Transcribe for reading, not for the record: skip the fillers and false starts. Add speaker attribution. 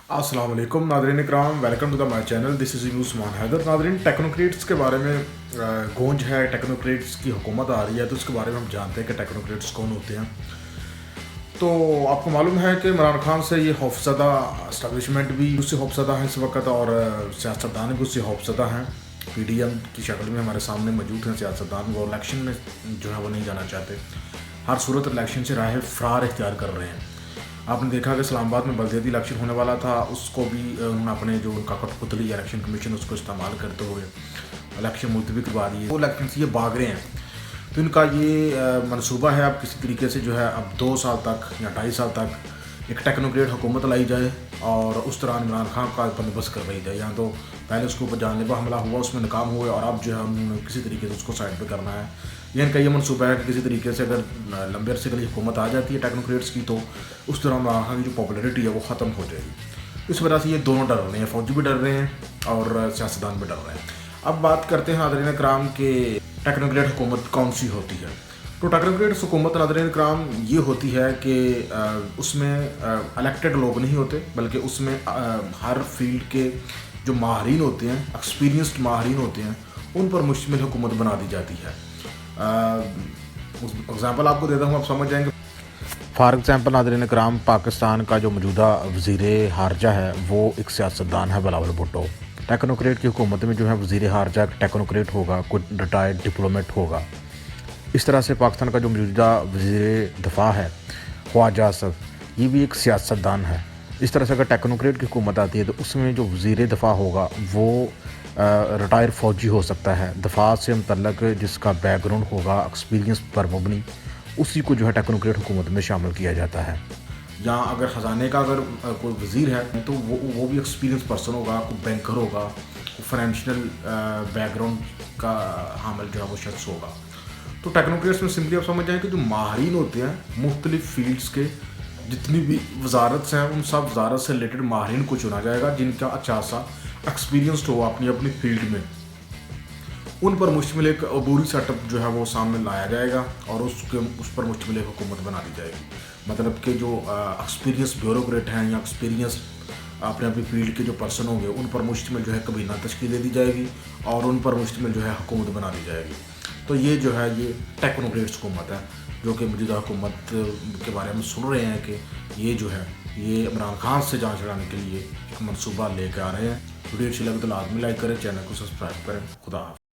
Speaker 1: अस्सलाम वालेकुम नादरीन इकराम, welcome to the my channel. This is you Usman Haider. नादरीन, टेक्नोक्रेट्स के बारे में गूंज है, टेक्नोक्रेट्स की हुकूमत आ रही है, तो उसके बारे में हम जानते हैं कि टेक्नोक्रेट्स कौन होते हैं। तो आपको मालूम है कि इमरान खान से ये खौफज़दा इस्टेब्लिशमेंट भी उससे खौफज़दा है इस वक्त, और सियासतदान भी उससे खौफज़दा हैं। PDM की शक्ल में हमारे सामने मौजूद हैं सियासतदान, वो इलेक्शन में जो है वो नहीं जाना चाहते, हर सूरत इलेक्शन से राह फ़रार इख्तियार कर रहे हैं। आपने देखा कि इस्लामाबाद में बल्दियाती इलेक्शन होने वाला था, उसको भी उन्होंने अपने जो उनका कठपुतली इलेक्शन कमीशन उसको इस्तेमाल करते हुए इलेक्शन मुलतवी करवा दिए। वो इलेक्शन से ये भाग रहे हैं, तो इनका ये मनसूबा है अब किसी तरीके से जो है अब 2 साल तक या 2.5 साल तक एक टेक्नोक्रेट हुकूमत लाई जाए और उस दौरान इमरान खान का बंदोबस्त करवाई जाए। यहाँ तो पहले उसके ऊपर जानलेवा हमला हुआ, उसमें नाकाम हुए, और अब जो है उन्होंने किसी तरीके से उसको साइड पे करना है। ये इनका ये मनसूबा है कि किसी तरीके से अगर लंबे अरसे के लिए हुकूमत आ जाती है टेक्नोक्रेट्स की, तो उस दौरान इमरान खान की जो पॉपुलरिटी है वो ख़त्म हो जाएगी। इस वजह से ये दोनों डर रहे हैं, फौजी भी डर रहे हैं और सियासतदान भी डर रहे हैं। अब बात करते हैं नाज़रीन कराम के टेक्नोक्रेट हुकूमत कौन सी होती है। तो टेक्नोक्रेट हुकूमत नाज़रीन कराम ये होती है कि उसमें इलेक्टेड लोग नहीं होते, बल्कि उसमें हर फील्ड के जो माहरीन होते हैं, एक्सपीरियंस्ड माहरीन होते हैं, उन पर मुश्तमिल हुकूमत बना दी जाती है। एग्ज़ाम्पल आपको देता हूँ, आप समझ जाएंगे। फॉर एग्ज़ाम्पल नाज़रीन कराम, पाकिस्तान का जो मौजूदा वज़ीर ख़ारजा है वो एक सियासतदान है, बिलावल भुट्टो। टेक्नोक्रेट की हुकूमत में जो है वज़ीर ख़ारजा टेक्नोक्रेट होगा, कोई रिटायर्ड डिप्लोमेट होगा। इस तरह से पाकिस्तान का जो मौजूदा वज़ीर दफ़ा है ख्वाजा आसफ़, ये भी एक सियासतदान है। इस तरह से अगर टेक्नोक्रेट की हुकूमत आती है तो उसमें जो वज़ीर दफ़ा होगा वो रिटायर फ़ौजी हो सकता है, दफ़ा से मुतल्लक जिसका बैकग्राउंड होगा एक्सपीरियंस पर मुबनी, उसी को जो है टेक्नोक्रेट हुकूमत में शामिल किया जाता है। या अगर ख़जाने का अगर कोई वज़ीर है तो वो भी एक्सपीरियंस पर्सन होगा, कोई बैंकर होगा, फाइनेंशियल बैकग्राउंड का हामिल जो है वो शख्स होगा। तो टेक्नोक्रेट्स में सिंपली आप समझ जाएं कि जो माहरीन होते हैं मुख्तलिफ़ फील्ड्स के, जितनी भी वजारत हैं उन सब वजारत से रिलेटेड माहरीन को चुना जाएगा, जिनका अच्छा सा एक्सपीरियंसड हो अपनी अपनी फील्ड में। उन पर मुश्तमिल एक अबूरी सेटअप जो है वो सामने लाया जाएगा और उस पर मुश्तमिल एक हुकूमत बना दी जाएगी। मतलब कि जो एक्सपीरियंस ब्यूरोक्रेट हैं या एक्सपीरियंस अपने अपनी फील्ड के जो पर्सन होंगे, उन पर मुश्तमिल जो है कबीना तश्कील दे दी जाएगी और उन पर मुश्तमिल जो है हुकूमत बना दी जाएगी। तो ये जो है ये टेक्नोक्रेट्स हुकूमत है, जो कि मौजूदा हुकूमत के बारे में सुन रहे हैं कि ये जो है ये इमरान खान से जान छुड़ाने के लिए एक मनसूबा लेकर आ रहे हैं। वीडियो अच्छी लगे तो लाजमी लाइक करें, चैनल को सब्सक्राइब करें। खुदा हाफ़िज़।